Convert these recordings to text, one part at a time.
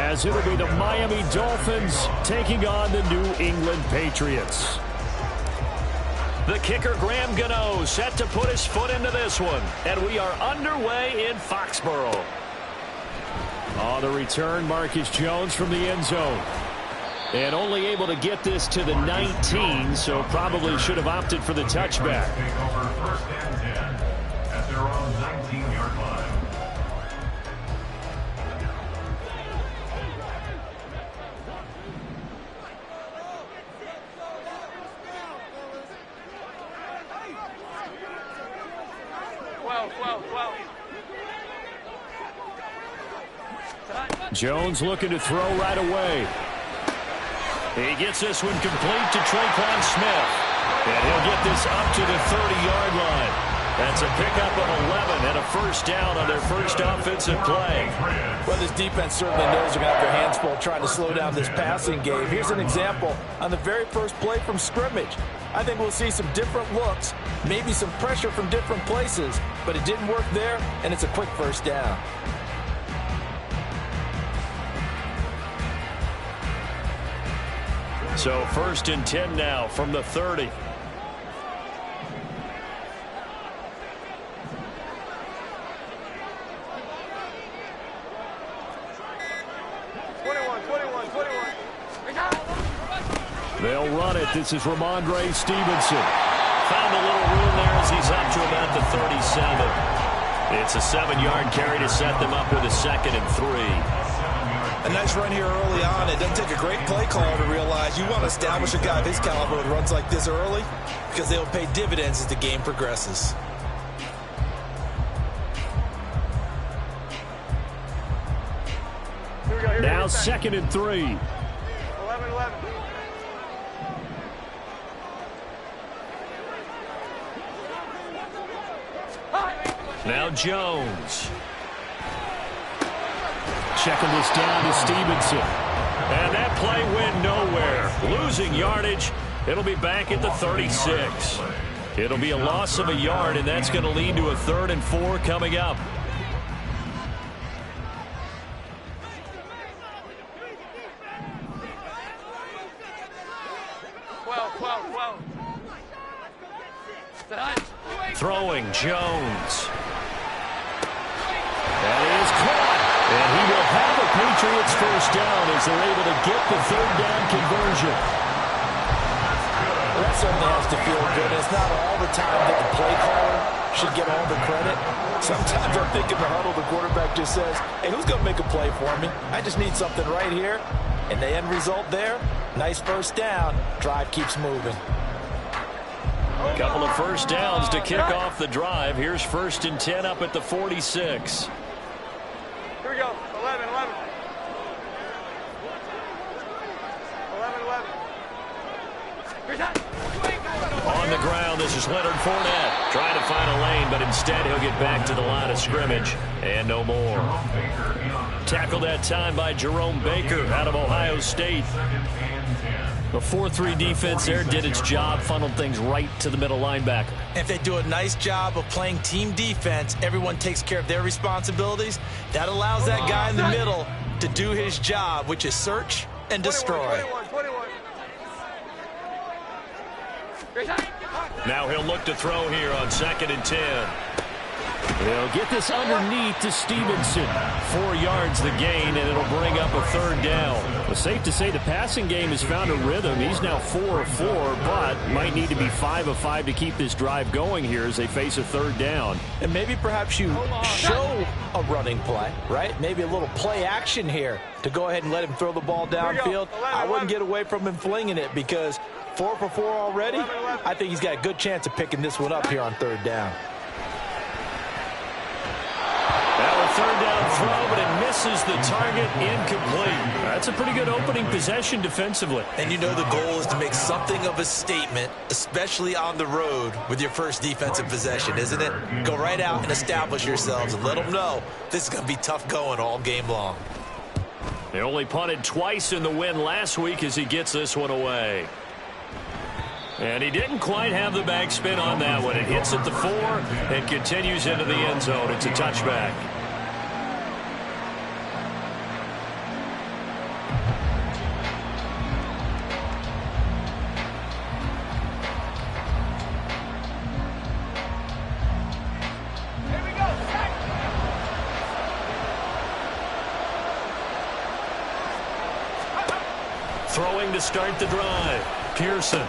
as it'll be the Miami Dolphins taking on the New England Patriots. The kicker, Graham Gano, set to put his foot into this one. And we are underway in Foxborough. On the return, Marcus Jones from the end zone. And only able to get this to the 19, so probably should have opted for the touchback. First and 10 at their own 19-yard line. Jones looking to throw right away. He gets this one complete to Tre'Quan Smith. And he'll get this up to the 30-yard line. That's a pickup of 11 and a first down on their first offensive play. Well, this defense certainly knows they're going to have their hands full trying to slow down this passing game. Here's an example on the very first play from scrimmage. I think we'll see some different looks, maybe some pressure from different places, but it didn't work there, and it's a quick first down. So first and 10 now from the 30. They'll run it. This is Ramondre Stevenson. Found a little room there as he's up to about the 37. It's a 7-yard carry to set them up with a 2nd and 3. A nice run here early on. It doesn't take a great play caller to realize you want to establish a guy of his caliber who runs like this early because they'll pay dividends as the game progresses. Now 2nd and 3. 11. Now Jones. Checking this down to Stevenson. And that play went nowhere. Losing yardage. It'll be back at the 36. It'll be a loss of a yard, and that's going to lead to a 3rd and 4 coming up. Throwing Jones. That is caught. And he will have a Patriots first down as they're able to get the 3rd down conversion. Well, that certainly has to feel good. It's not all the time that the play caller should get all the credit. Sometimes I think in the huddle, the quarterback just says, hey, who's going to make a play for me? I just need something right here. And the end result there, nice first down. Drive keeps moving. Couple of first downs to kick off the drive. Here's 1st and 10 up at the 46. Here we go. 11. 11. On the ground, this is Leonard Fournette. Trying to find a lane, but instead he'll get back to the line of scrimmage. And no more. Tackled that time by Jerome Baker out of Ohio State. The 4-3 defense there did its job, funneled things right to the middle linebacker. If they do a nice job of playing team defense, everyone takes care of their responsibilities. That allows that guy in the middle to do his job, which is search and destroy. 21. Now he'll look to throw here on 2nd and 10. They'll get this underneath to Stevenson. 4 yards the gain, and it'll bring up a 3rd down. Well, safe to say the passing game has found a rhythm. He's now 4 of 4, but might need to be 5 of 5 to keep this drive going here as they face a 3rd down. And maybe perhaps you show a running play, right? Maybe a little play action here to go ahead and let him throw the ball downfield. I wouldn't get away from him flinging it because 4 for 4 already. I think he's got a good chance of picking this one up here on 3rd down. Now a 3rd down throw, but it misses the target, incomplete. That's a pretty good opening possession defensively. And you know the goal is to make something of a statement, especially on the road with your first defensive possession, isn't it? Go right out and establish yourselves and let them know this is going to be tough going all game long. They only punted twice in the win last week as he gets this one away. And he didn't quite have the backspin on that one. It hits at the 4 and continues into the end zone. It's a touchback. Throwing to start the drive. Pearson.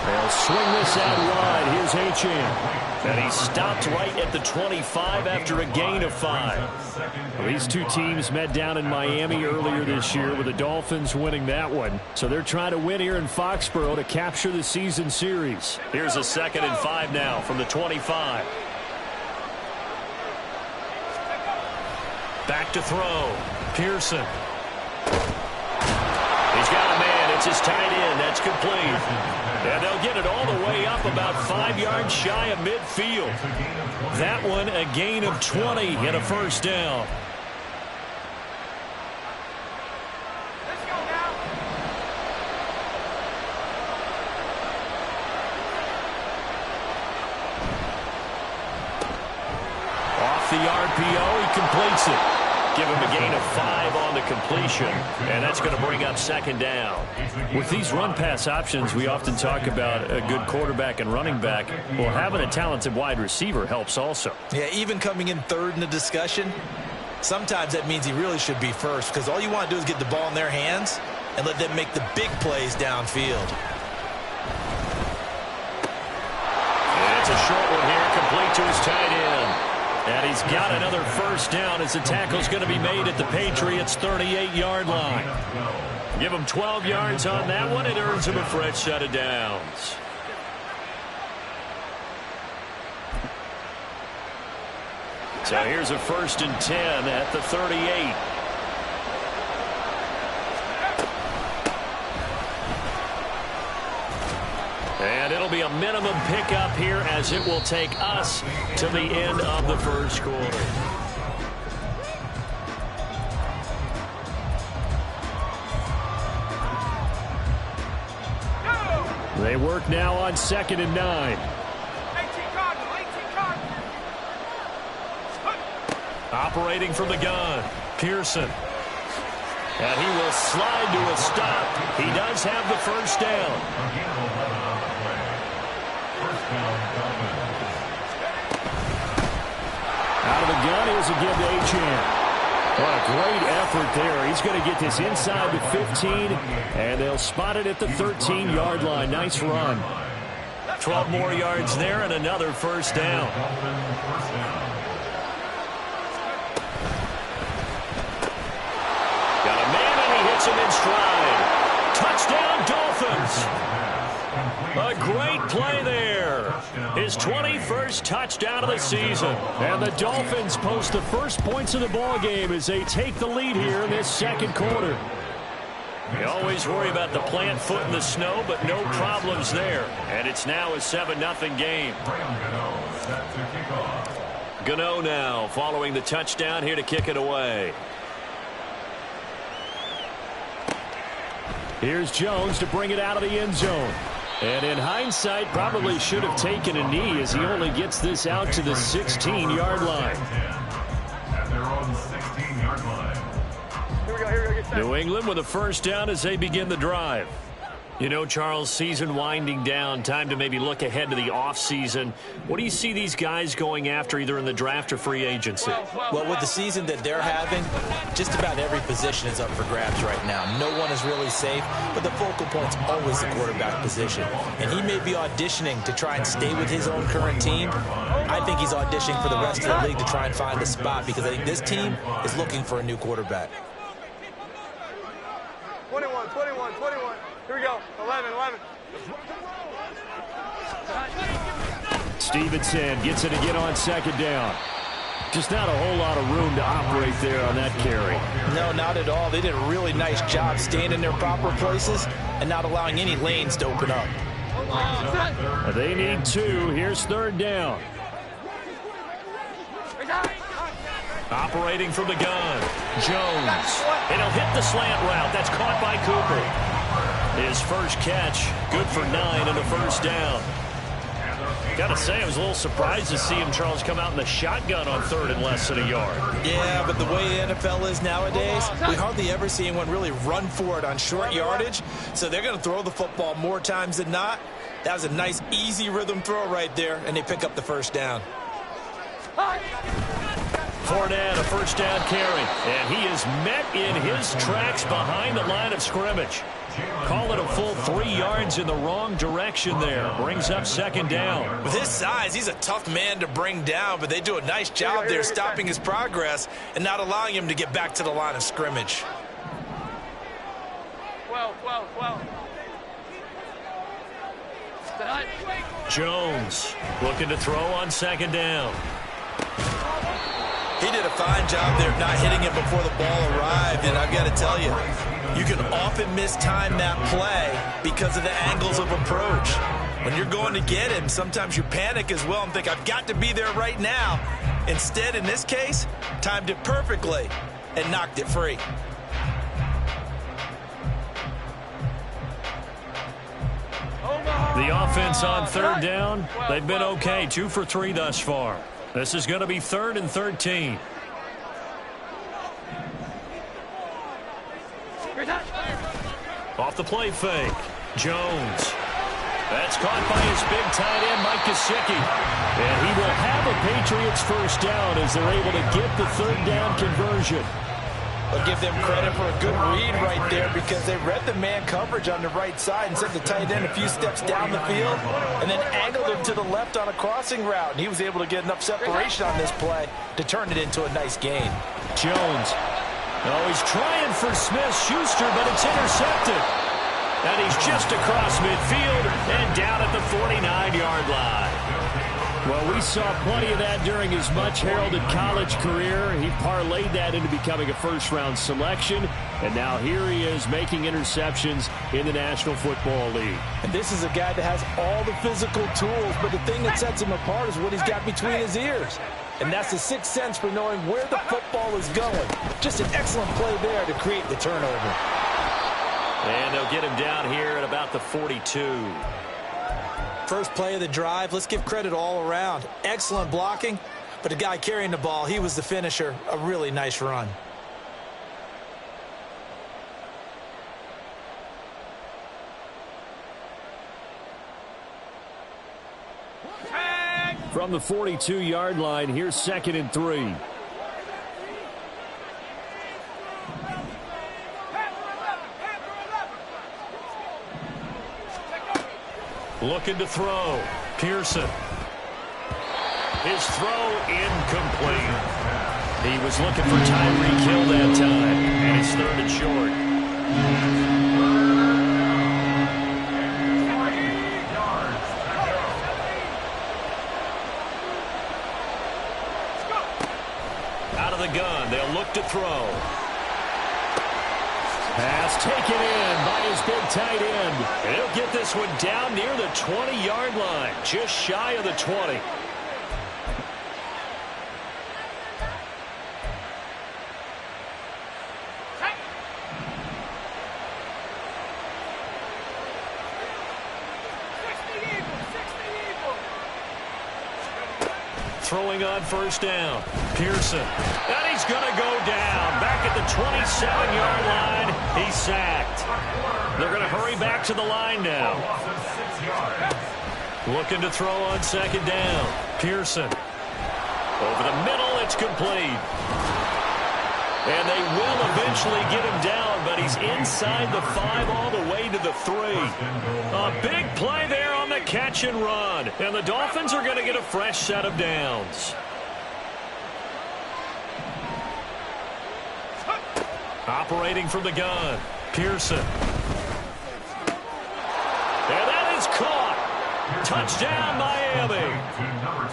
They'll swing this out wide. Here's Achane. And he stopped right at the 25 after a gain of 5. Well, these two teams met down in Miami earlier this year with the Dolphins winning that one. So they're trying to win here in Foxborough to capture the season series. Here's a 2nd and 5 now from the 25. Back to throw. Pearson. He's got a man. It's his tight end. That's complete. And they'll get it all the way up about 5 yards shy of midfield. That one a gain of 20 and a first down. Let's go now. Off the RPO, he completes it. Give him a gain of 5 on the completion, and that's going to bring up 2nd down. With these run-pass options, we often talk about a good quarterback and running back. Well, having a talented wide receiver helps also. Yeah, even coming in 3rd in the discussion, sometimes that means he really should be first, because all you want to do is get the ball in their hands and let them make the big plays downfield. And it's a short one here, complete to his tight end. And he's got another first down as the tackle's going to be made at the Patriots' 38-yard line. Give him 12 yards on that one. It earns him a fresh set of downs. So here's a 1st and 10 at the 38. And it'll be a minimum pickup here as it will take us to the end of the first quarter. They work now on 2nd and 9. 18 Cardinal, 18 Cardinal. Operating from the gun, Pearson. And he will slide to a stop. He does have the first down. Out of the gun, here's a give to Achane. What a great effort there. He's going to get this inside the 15, and they'll spot it at the 13-yard line. Nice run. 12 more yards there and another first down. Got a man and he hits him in stride. Touchdown, Dolphins. A great play there. His 21st touchdown of the season. And the Dolphins post the first points of the ball game as they take the lead here in this 2nd quarter. You always worry about the plant foot in the snow, but no problems there. And it's now a 7-0 game. Gano now following the touchdown here to kick it away. Here's Jones to bring it out of the end zone. And in hindsight, probably should have taken a knee as he only gets this out to the 16-yard line. At their own 16-yard line. Here we go, get set. New England with a first down as they begin the drive. You know, Charles, season winding down, time to maybe look ahead to the offseason. What do you see these guys going after either in the draft or free agency? Well, with the season that they're having, just about every position is up for grabs right now. No one is really safe, but the focal point's always the quarterback position. And he may be auditioning to try and stay with his own current team. I think he's auditioning for the rest of the league to try and find a spot because I think this team is looking for a new quarterback. 21. Here we go. 11. Stevenson gets it again on 2nd down. Just not a whole lot of room to operate there on that carry. No, not at all. They did a really nice job staying in their proper places and not allowing any lanes to open up. They need 2. Here's 3rd down. Operating from the gun, Jones. And he'll hit the slant route. That's caught by Cooper. His first catch, good for 9 and a first down. Got to say, I was a little surprised to see him, Charles, come out in the shotgun on 3rd and less than a yard. Yeah, but the way the NFL is nowadays, we hardly ever see anyone really run for it on short yardage. So they're going to throw the football more times than not. That was a nice, easy rhythm throw right there, and they pick up the first down. Fournette, a first down carry. And he is met in his tracks behind the line of scrimmage. Call it a full 3 yards in the wrong direction there. Brings up second down. With his size, he's a tough man to bring down, but they do a nice job there stopping his progress and not allowing him to get back to the line of scrimmage. 12. Jones looking to throw on second down. He did a fine job there of not hitting him before the ball arrived, and I've got to tell you, you can often mistime that play because of the angles of approach. When you're going to get him, sometimes you panic as well and think, I've got to be there right now. Instead, in this case, timed it perfectly and knocked it free. The offense on third down, they've been okay. 2 for 3 thus far. This is going to be 3rd and 13. Off the play fake. Jones. That's caught by his big tight end, Mike Gesicki. And he will have a Patriots first down as they're able to get the 3rd down conversion. I'll give them credit for a good read right there because they read the man coverage on the right side and sent the tight end a few steps down the field and then angled him to the left on a crossing route. And he was able to get enough separation on this play to turn it into a nice gain. Jones. Oh, he's trying for Smith-Schuster, but it's intercepted. And he's just across midfield and down at the 49-yard line. Well, we saw plenty of that during his much-heralded college career. He parlayed that into becoming a first-round selection, and now here he is making interceptions in the National Football League. And this is a guy that has all the physical tools, but the thing that sets him apart is what he's got between his ears. And that's the sixth sense for knowing where the football is going. Just an excellent play there to create the turnover. And they'll get him down here at about the 42. First play of the drive, let's give credit all around. Excellent blocking, but the guy carrying the ball, he was the finisher. A really nice run. From the 42-yard line, here's 2nd and 3. Looking to throw. Pearson. His throw incomplete. He was looking for Tyreek Hill that time, and it's 3rd and short. Out of the gun, they'll look to throw. Pass taken in by his big tight end. And he'll get this one down near the 20-yard line, just shy of the 20. Throwing on first down. Pearson. And he's going to go down. Back at the 27-yard line. He's sacked. They're going to hurry back to the line now. Looking to throw on second down. Pearson. Over the middle, it's complete. And they will eventually get him down, but he's inside the 5 all the way to the 3. A big play there on the catch and run. And the Dolphins are going to get a fresh set of downs. Operating from the gun. Pearson. And that is caught. Touchdown, Miami.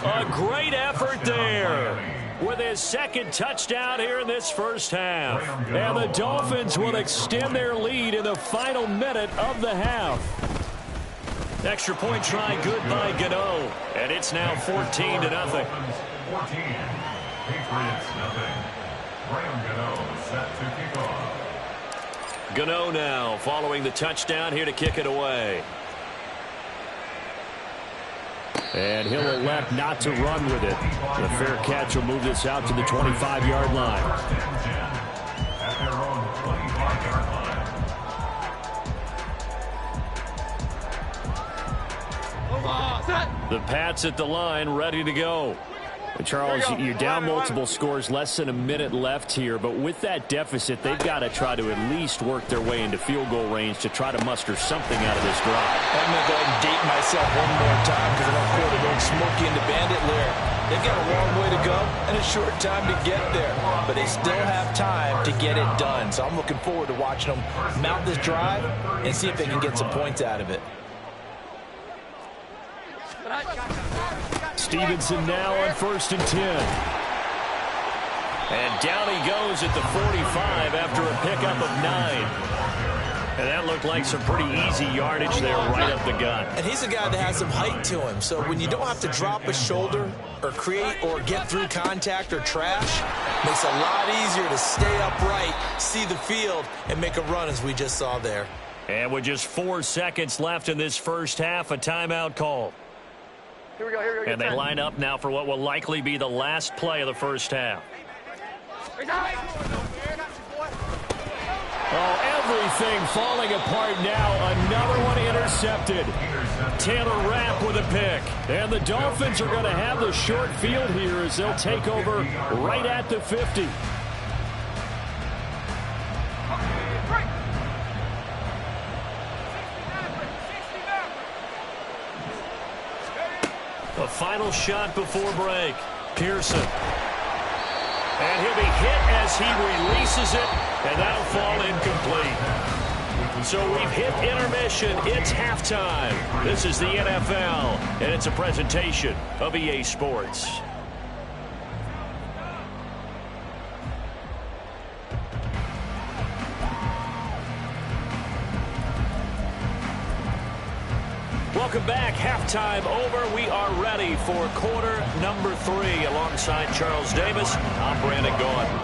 A great effort there. With his 2nd touchdown here in this first half. And the Dolphins will extend their lead in the final minute of the half. Extra point try good by Gano. And it's now 14-0. 14. Patriots nothing. Graham Gano set to kick off. Gano now following the touchdown here to kick it away. And he'll elect not to run with it. The fair catch will move this out to the 25-yard line. At their own 25-yard line. The Pats at the line ready to go. Charles, you're down multiple scores, less than a minute left here, but with that deficit, they've got to try to at least work their way into field goal range to try to muster something out of this drive. I'm going to go ahead and date myself one more time because I don't quote it old Smokey and the Bandit lyric. They've got a long way to go and a short time to get there, but they still have time to get it done. So I'm looking forward to watching them mount this drive and see if they can get some points out of it. Stevenson now on 1st and 10. And down he goes at the 45 after a pickup of 9. And that looked like some pretty easy yardage there right up the gut. And he's a guy that has some height to him. So when you don't have to drop a shoulder or create or get through contact or trash, makes it a lot easier to stay upright, see the field, and make a run as we just saw there. And with just 4 seconds left in this first half, a timeout call. Here we go. And they line up now for what will likely be the last play of the first half. Oh, everything falling apart now. Another one intercepted. Taylor Rapp with a pick. And the Dolphins are going to have the short field here as they'll take over right at the 50. The final shot before break. Pearson. And he'll be hit as he releases it, and that'll fall incomplete. So we've hit intermission. It's halftime. This is the NFL, and it's a presentation of EA Sports. Welcome back. Halftime over. We are ready for quarter number 3 alongside Charles Davis. I'm Brandon Gaudin.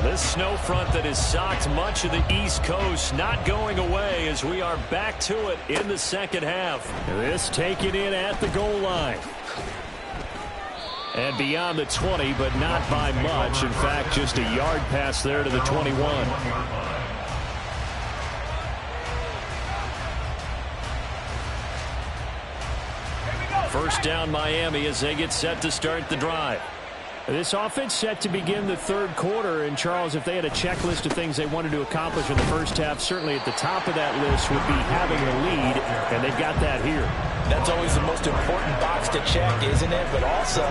This snow front that has socked much of the East Coast not going away as we are back to it in the second half. This taken in at the goal line. And beyond the 20, but not by much. In fact, just a yard pass there to the 21. First down Miami as they get set to start the drive. This offense set to begin the third quarter. And, Charles, if they had a checklist of things they wanted to accomplish in the first half, certainly at the top of that list would be having the lead, and they've got that here. That's always the most important box to check, isn't it? But also,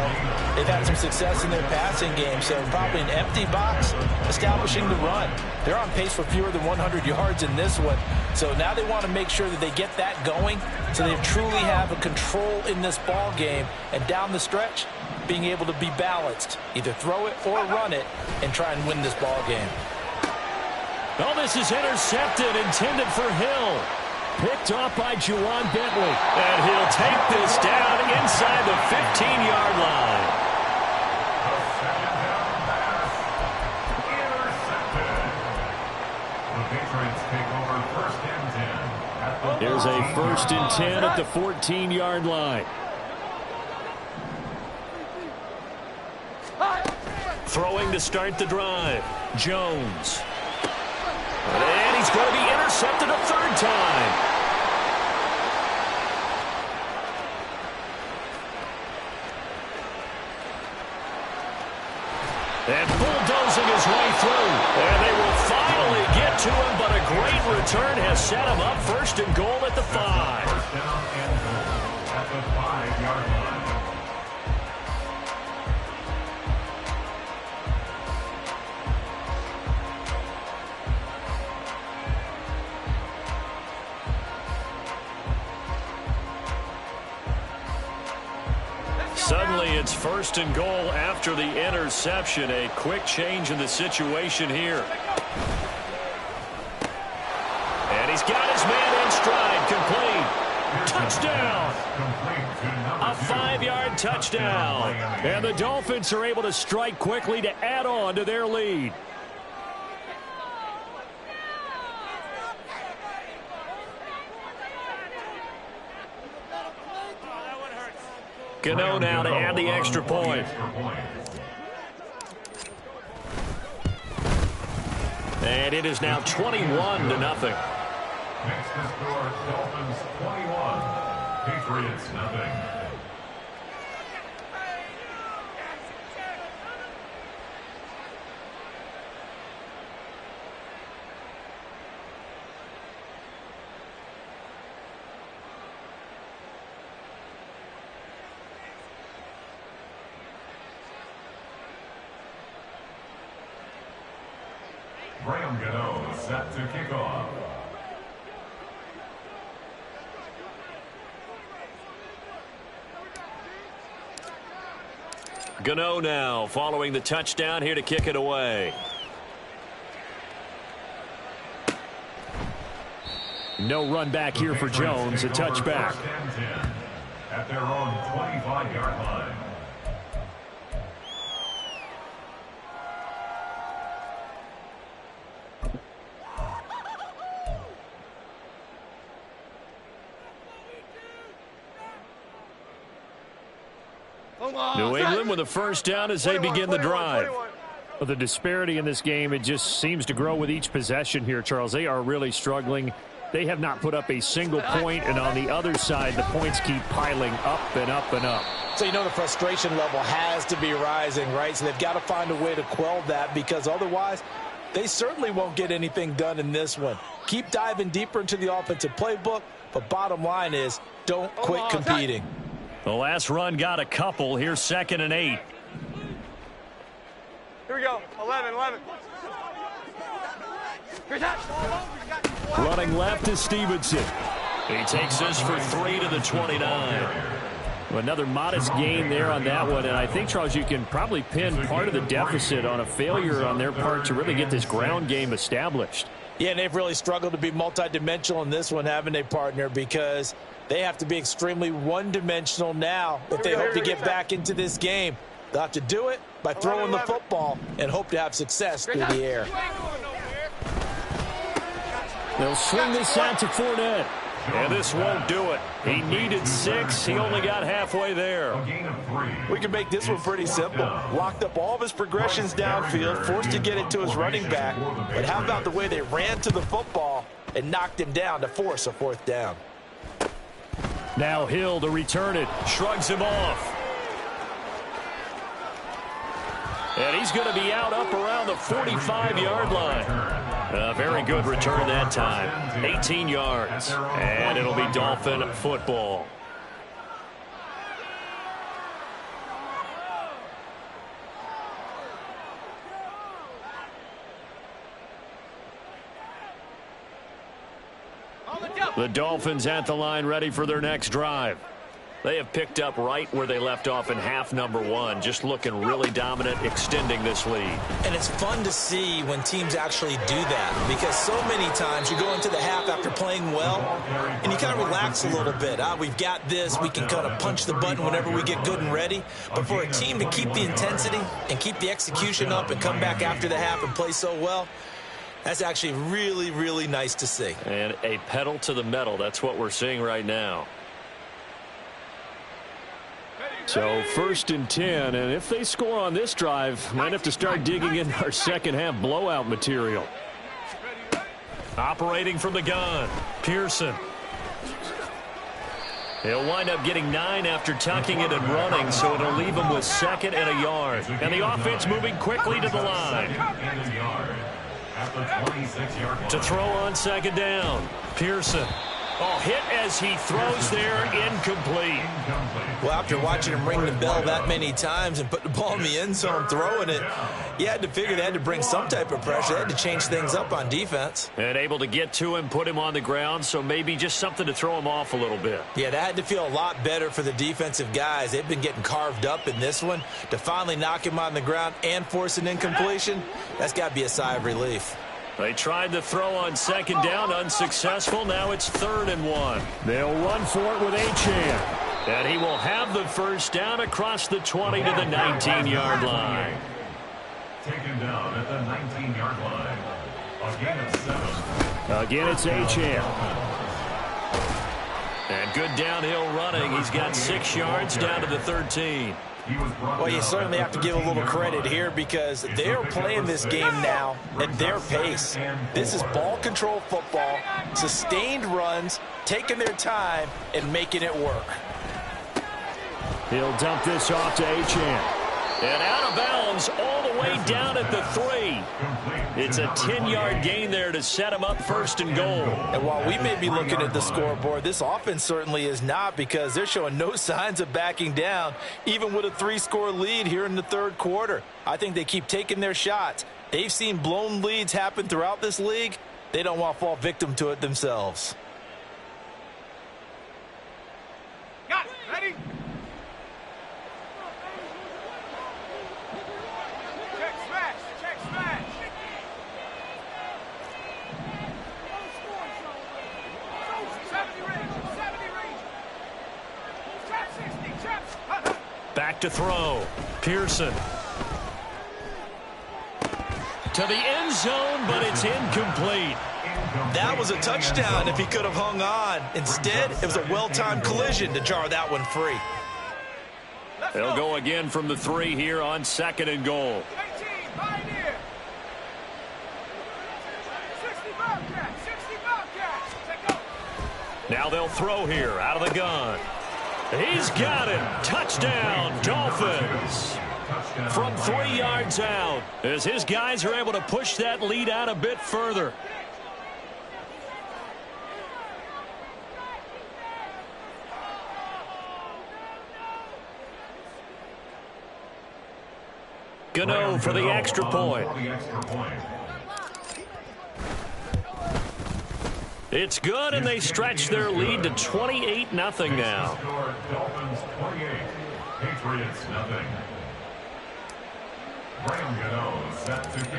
they've had some success in their passing game, so probably an empty box establishing the run. They're on pace for fewer than 100 yards in this one. So now they want to make sure that they get that going so they truly have a control in this ball game. And down the stretch, being able to be balanced. Either throw it or run it and try and win this ball game. Oh, this is intercepted, intended for Hill. Picked off by Juwan Bentley. And he'll take this down inside the 15-yard line. There's a 1st and 10 at the 14-yard line. Throwing to start the drive. Jones. And he's going to be intercepted a third time. And bulldozing his way through. And they will finally get to him, but a great return has set him up 1st and goal at the 5. First down and goal at the 5-yard line. Suddenly it's 1st and goal after the interception. A quick change in the situation here. And he's got his man in stride. Complete. Touchdown. A 5-yard touchdown. And the Dolphins are able to strike quickly to add on to their lead. Gano now to add the extra point. And it is now 21-0. Next to score, Dolphins 21, Patriots nothing. Graham Gano set to kick off. Gano now following the touchdown here to kick it away. No run back here for Jones. A touchback. At their own 25-yard line. New England with a first down as they begin the drive. Well, the disparity in this game, it just seems to grow with each possession here, Charles. They are really struggling. They have not put up a single point, and on the other side, the points keep piling up and up and up. So you know the frustration level has to be rising, right? So they've got to find a way to quell that, because otherwise they certainly won't get anything done in this one. Keep diving deeper into the offensive playbook, but bottom line is don't quit competing. The last run got a couple. Here's 2nd and 8. Here we go. 11. Running left is Stevenson. He takes this for 3 to the 29. Another modest gain there on that one, and I think, Charles, you can probably pin part of the deficit on a failure on their part to really get this ground game established. Yeah, and they've really struggled to be multidimensional in this one, haven't they, partner? Because they have to be extremely one-dimensional now if they hope to get back into this game. They'll have to do it by throwing the football and hope to have success through the air. They'll swing this out to Fournette. And this won't do it. He needed 6. He only got halfway there. We can make this one pretty simple. Locked up all of his progressions downfield, forced to get it to his running back. But how about the way they ran to the football and knocked him down to force a 4th down? Now Hill to return it. Shrugs him off. And he's going to be out up around the 45-yard line. A very good return that time. 18 yards. And it'll be Dolphin football. The Dolphins at the line, ready for their next drive. They have picked up right where they left off in half number 1, just looking really dominant, extending this lead. And it's fun to see when teams actually do that, because so many times you go into the half after playing well, and you kind of relax a little bit. We've got this. We can kind of punch the button whenever we get good and ready. But for a team to keep the intensity and keep the execution up and come back after the half and play so well, that's actually really, really nice to see. And a pedal to the metal. That's what we're seeing right now. So 1st and 10, and if they score on this drive, might have to start digging in our second half blowout material. Operating from the gun, Pearson. He'll wind up getting 9 after tucking it and running, so it'll leave him with 2nd and a yard. And the offense moving quickly to the line. To throw on 2nd down, Pearson. Oh, hit as he throws there, incomplete. Well, after watching him ring the bell that many times and put the ball in the end zone throwing it, you had to figure they had to bring some type of pressure. They had to change things up on defense. And able to get to him, put him on the ground, so maybe just something to throw him off a little bit. Yeah, that had to feel a lot better for the defensive guys. They've been getting carved up in this one. To finally knock him on the ground and force an incompletion, that's got to be a sigh of relief. They tried to throw on 2nd down, unsuccessful. Now it's 3rd and 1. They'll run for it with Achane. And he will have the first down across the 20 to the 19-yard line. Taken down at the 19-yard line. A gain of 7. Again, it's Achane. And good downhill running. He's got 6 yards down to the 13. Well, you certainly have to give a little credit here, because they're playing this game now at their pace. This is ball control football, sustained runs, taking their time, and making it work. He'll dump this off to Achane. And out of bounds all the way down at the 3. It's a 10-yard gain there to set him up 1st and goal. And while we may be looking at the scoreboard, this offense certainly is not, because they're showing no signs of backing down, even with a 3-score lead here in the 3rd quarter. I think they keep taking their shots, They've seen blown leads happen throughout this league. They don't want to fall victim to it themselves. Got it. Ready? Check smash. Check smash. Back to throw. Pearson. To the end zone, but it's incomplete. That was a touchdown if he could have hung on. Instead, it was a well-timed collision to jar that one free. They'll go again from the 3 here on 2nd and goal. 18, Pioneer. 60 Bobcats. 60 Bobcats. Take go. Now they'll throw here out of the gun. He's got it. Touchdown, Dolphins. From 3 yards out, as his guys are able to push that lead out a bit further. Gano for the extra point. It's good, and they stretch their lead to 28-0 now. Dolphins 28, Patriots nothing.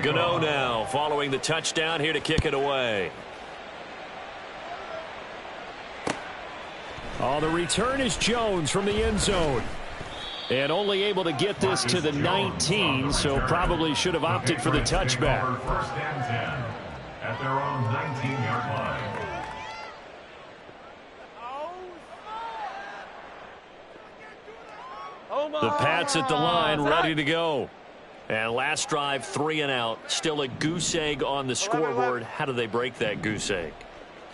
Gano now following the touchdown here to kick it away. Oh, the return is Jones from the end zone. And only able to get this to the 19, so probably should have opted for the touchback. First and 10 at their own 19-yard line. The Pats at the line, ready to go. And last drive, 3 and out. Still a goose egg on the scoreboard. How do they break that goose egg?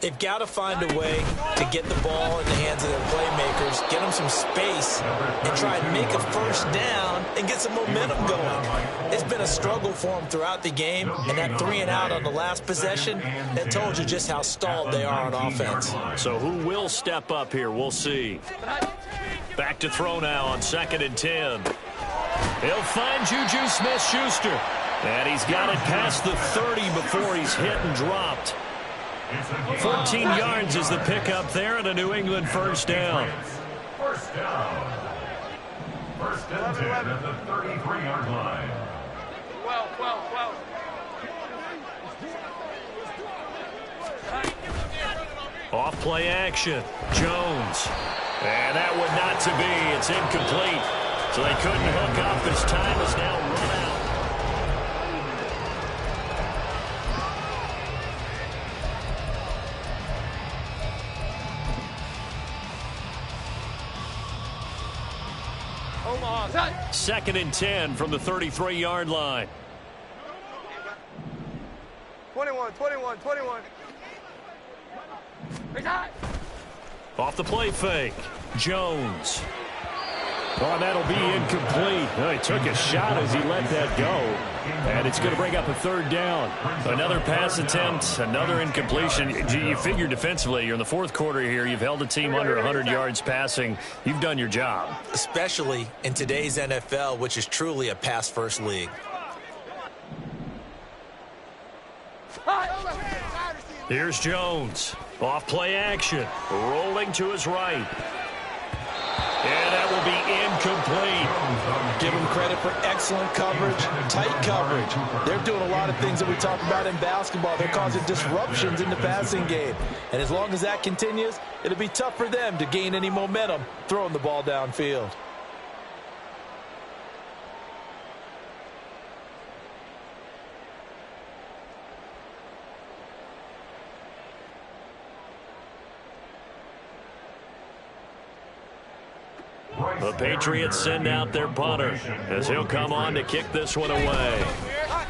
They've got to find a way to get the ball in the hands of their playmakers, get them some space, and try and make a first down and get some momentum going. It's been a struggle for them throughout the game, and that 3 and out on the last possession, that told you just how stalled they are on offense. So who will step up here? We'll see. Back to throw now on 2nd and 10. He'll find Juju Smith-Schuster. And he's got it past the 30 before he's hit and dropped. 14 yards is the pickup there, and a New England first down. First down. First and 10 at the 33-yard line. 12, 12, 12. Off play action. Jones. And that would not to be. It's incomplete. So they couldn't hook up. His time is now run out. Omaha. 2nd and 10 from the 33-yard line. 21, 21, 21. Off the play fake. Jones. Oh, that'll be incomplete. Oh, he took a shot as he let that go. And it's going to bring up a 3rd down. Another pass attempt, another incompletion. You figure defensively, you're in the 4th quarter here. You've held a team under 100 yards passing. You've done your job. Especially in today's NFL, which is truly a pass-first league. Here's Jones. Off play action. Rolling to his right. And that will be incomplete. Give them credit for excellent coverage, tight coverage. They're doing a lot of things that we talk about in basketball. They're causing disruptions in the passing game. And as long as that continues, it'll be tough for them to gain any momentum throwing the ball downfield. The Patriots send out their punter as he'll come on to kick this one away.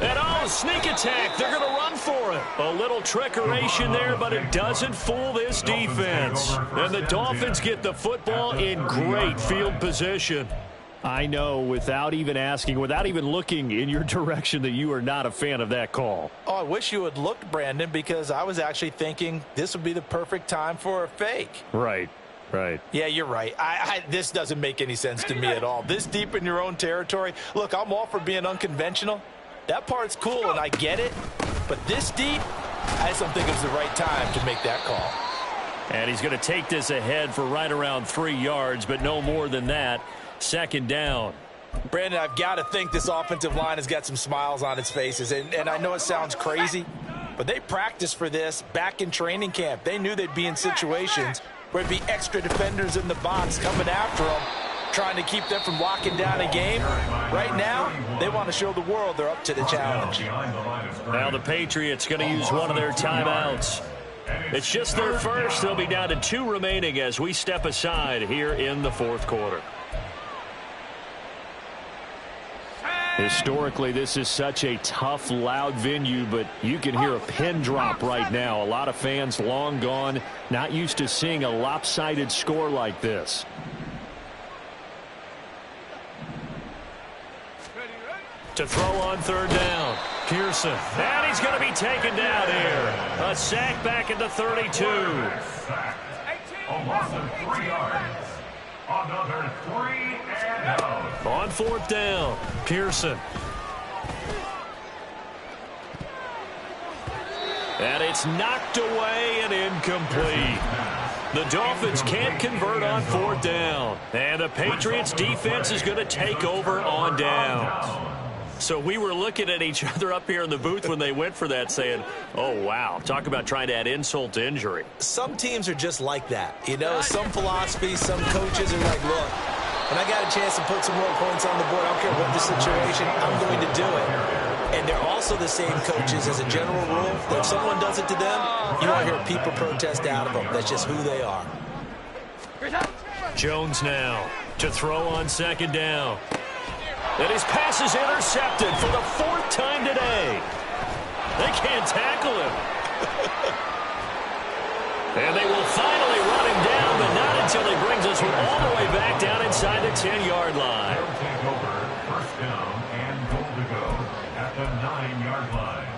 And oh, sneak attack. They're going to run for it. A little trickeration there, but it doesn't fool this defense. And the Dolphins get the football in great field position. I know, without even asking, without even looking in your direction, that you are not a fan of that call. Oh, I wish you had looked, Brandon, because I was actually thinking this would be the perfect time for a fake. Right. Right. Yeah, you're right. This doesn't make any sense to me at all. This deep in your own territory. Look, I'm all for being unconventional, That part's cool, and I get it. But this deep, I just don't think it was the right time to make that call. And he's going to take this ahead for right around 3 yards, but no more than that. Second down. Brandon, I've got to think this offensive line has got some smiles on its faces. And I know it sounds crazy, but they practiced for this back in training camp. They knew they'd be in situations where there'd be extra defenders in the box coming after them, trying to keep them from locking down a game. Right now, they want to show the world they're up to the challenge. Now the Patriots going to use one of their timeouts. It's just their first. They'll be down to 2 remaining as we step aside here in the fourth quarter. Historically, this is such a tough, loud venue, but you can hear a pin drop right now. A lot of fans long gone, not used to seeing a lopsided score like this. To throw on third down, Pearson. And he's going to be taken down here. A sack back at the 32. A loss of 3 yards. Another 3 and out. On fourth down, Pearson. And it's knocked away and incomplete. The Dolphins can't convert on fourth down. And the Patriots defense is going to take over on downs. So we were looking at each other up here in the booth when they went for that saying, oh, wow, talk about trying to add insult to injury. Some teams are just like that. You know, some philosophies, some coaches are like, look, when I got a chance to put some more points on the board, I don't care what the situation, I'm going to do it. And they're also the same coaches as a general rule that if someone does it to them, you won't hear people protest out of them. That's just who they are. Jones now to throw on second down. And his pass is intercepted for the 4th time today. They can't tackle him. And they will finally run him down, but not until he brings us all the way back down inside the 10-yard line. They'll take over first down and goal to go at the 9-yard line.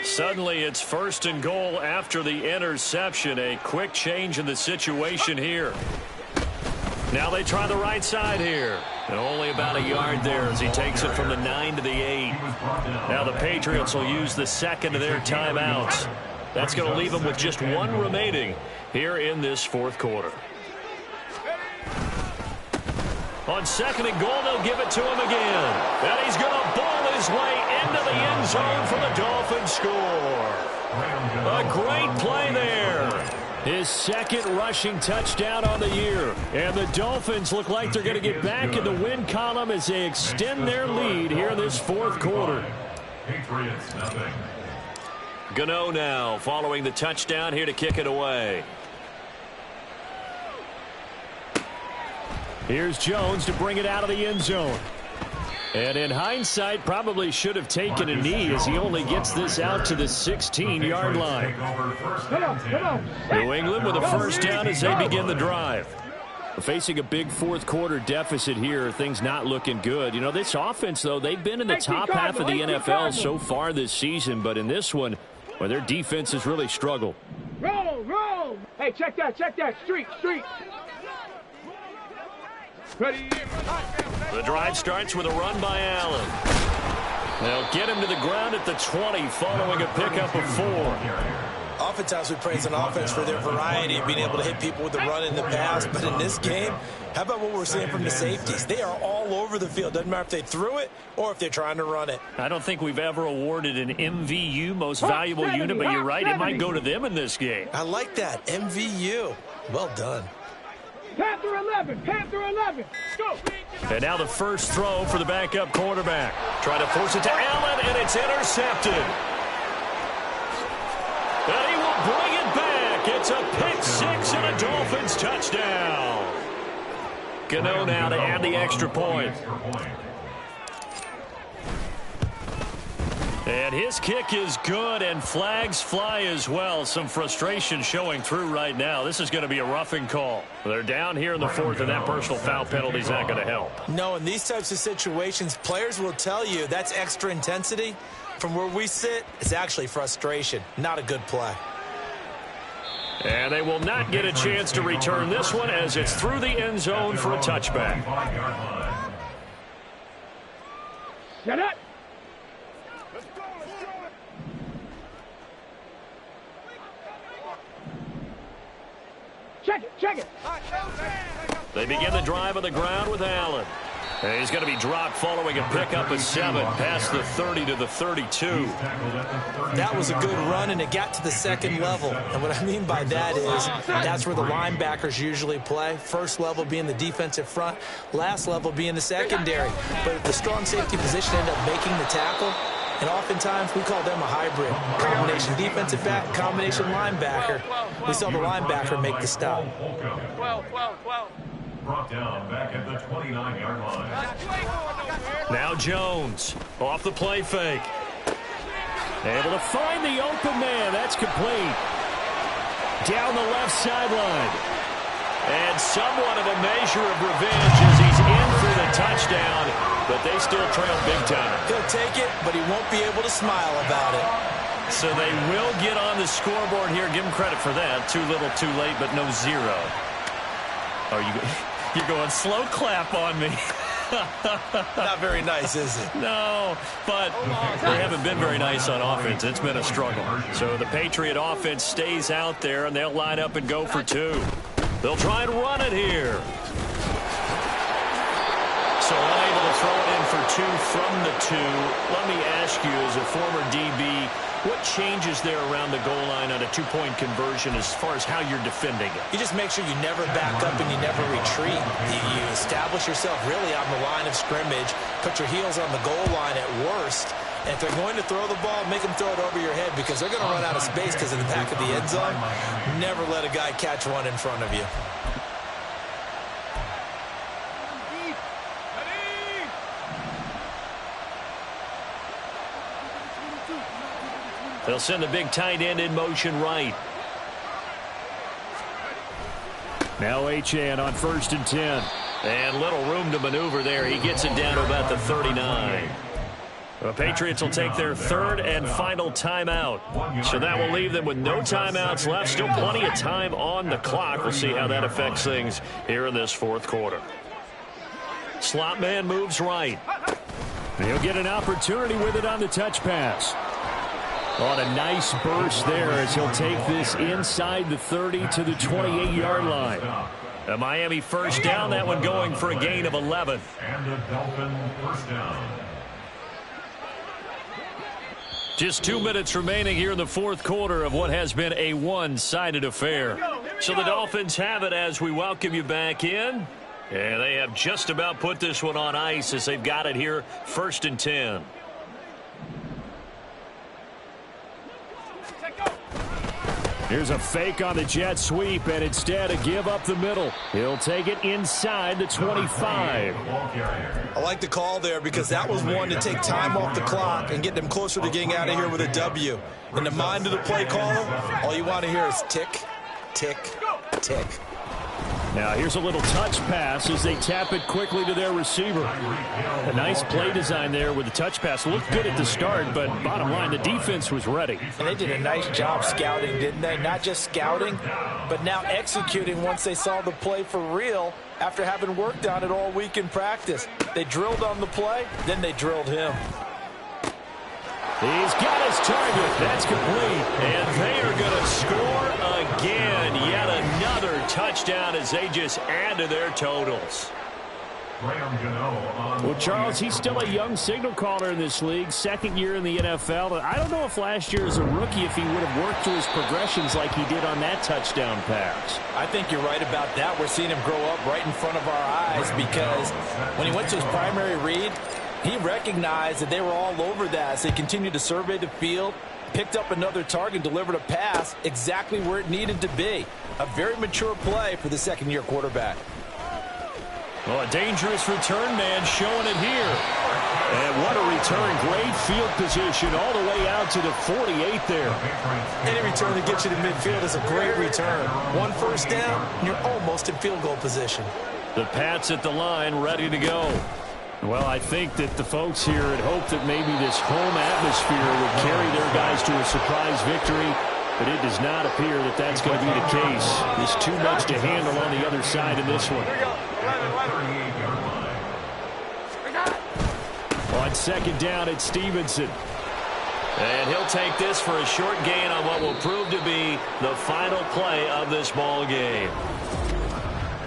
Suddenly it's first and goal after the interception. A quick change in the situation here. Now they try the right side here. And only about a yard there as he takes it from the 9 to the 8. Now the Patriots will use the second of their timeouts. That's going to leave them with just 1 remaining here in this fourth quarter. On second and goal, they'll give it to him again. And he's going to ball his way into the end zone for the Dolphins score. A great play there. His second rushing touchdown on the year. And the Dolphins look like they're going to get back in the win column as they extend their lead here in this fourth quarter. Patriots nothing. Gano now following the touchdown here to kick it away. Here's Jones to bring it out of the end zone. And in hindsight, probably should have taken a knee as he only gets this out to the 16-yard line. New England with a first down as they begin the drive. Facing a big fourth quarter deficit here, things not looking good. You know, this offense, though, they've been in the top half of the NFL so far this season, but in this one, well, their defense has really struggled. Roll! Hey, check that, street! Ready? The drive starts with a run by Allen. They'll get him to the ground at the 20 following a pickup of 4. Oftentimes we praise an offense for their variety of being able to hit people with the run in the pass, but in this game, how about what we're seeing from the safeties? They are all over the field. Doesn't matter if they threw it or if they're trying to run it. I don't think we've ever awarded an MVU, most valuable unit, but you're right, it might go to them in this game. I like that, MVU. Well done. Panther 11, go! And now the first throw for the backup quarterback. Trying to force it to Allen, and it's intercepted. And he will bring it back. It's a pick 6 and a Dolphins touchdown. Gano now to add the extra point. And his kick is good, and flags fly as well. Some frustration showing through right now. This is going to be a roughing call. They're down here in the fourth, and that personal foul penalty is not going to help. No, in these types of situations, players will tell you that's extra intensity. From where we sit, it's actually frustration. Not a good play. And they will not get a chance to return this one as it's through the end zone for a touchback. Get up! Check it. They begin the drive on the ground with Allen. And he's going to be dropped following a pickup of 7 past the 30 to the 32. That was a good run, and it got to the second level. And what I mean by that is that's where the linebackers usually play. First level being the defensive front, last level being the secondary. But if the strong safety position ended up making the tackle, and oftentimes we call them a hybrid. Combination defensive back, combination linebacker. We saw the linebacker make the stop. 12. Brought down back at the 29-yard line. Now Jones off the play fake. Able to find the open man. That's complete. Down the left sideline. And somewhat of a measure of revenge as he's in for the touchdown, but they still trail big time. He'll take it, but he won't be able to smile about it. So they will get on the scoreboard here. Give him credit for that. Too little, too late, but no 0. You're going slow clap on me. Not very nice, is it? No, but they haven't been very nice on offense. It's been a struggle. So the Patriot offense stays out there, and they'll line up and go for 2. They'll try and run it here. So unable to throw it in for 2 from the 2. Let me ask you, as a former DB, what changes there around the goal line on a 2-point conversion as far as how you're defending it? You just make sure you never back up and you never retreat. You establish yourself really on the line of scrimmage, put your heels on the goal line at worst, and if they're going to throw the ball, make them throw it over your head because they're going to run out of space because of the back of the end zone. Never let a guy catch one in front of you. They'll send the big tight end in motion right. Now Achane on 1st and 10. And little room to maneuver there. He gets it down to about the 39. The Patriots will take their 3rd and final timeout. So that will leave them with no timeouts left. Still plenty of time on the clock. We'll see how that affects things here in this 4th quarter. Slot man moves right. He'll get an opportunity with it on the touch pass. On a nice burst there as he'll take this inside the 30 to the 28-yard line. A Miami first down, that one going for a gain of 11. And the Dolphin first down. Just 2 minutes remaining here in the 4th quarter of what has been a one-sided affair. So the Dolphins have it as we welcome you back in. And they have just about put this one on ice as they've got it here 1st and 10. Here's a fake on the jet sweep, and instead a give up the middle. He'll take it inside the 25. I like the call there because that was one to take time off the clock and get them closer to getting out of here with a W. In the mind of the play caller, all you want to hear is tick, tick, tick. Now here's a little touch pass as they tap it quickly to their receiver. A nice play design there with the touch pass. Looked good at the start, but bottom line, the defense was ready. And they did a nice job scouting, didn't they? Not just scouting, but now executing once they saw the play for real after having worked on it all week in practice. They drilled on the play, then they drilled him. He's got his target. That's complete. And they are going to score again. Yet another touchdown as they just add to their totals. Well, Charles, he's still a young signal caller in this league, 2nd year in the NFL. I don't know if last year as a rookie if he would have worked through his progressions like he did on that touchdown pass. I think you're right about that. We're seeing him grow up right in front of our eyes because when he went to his primary read, he recognized that they were all over that as they continued to survey the field, picked up another target, delivered a pass exactly where it needed to be. A very mature play for the 2nd-year quarterback. Well, a dangerous return man showing it here. And what a return. Great field position all the way out to the 48 there. Any return that gets you to midfield is a great return. 1 first down, and you're almost in field goal position. The Pats at the line ready to go. Well, I think that the folks here had hoped that maybe this home atmosphere would carry their guys to a surprise victory, but it does not appear that that's going to be the case. There's too much to handle on the other side in this one. On 2nd down, it's Stevenson. And he'll take this for a short gain on what will prove to be the final play of this ball game.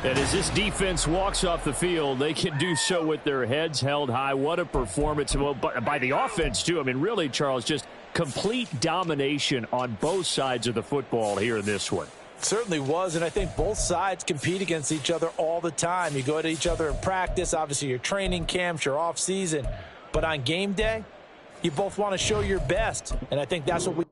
And as this defense walks off the field, they can do so with their heads held high. What a performance by the offense, too. I mean, really, Charles, just complete domination on both sides of the football here in this one. Certainly was, and I think both sides compete against each other all the time. You go to each other in practice, obviously your training camps, your off season, but on game day, you both want to show your best, and I think that's what we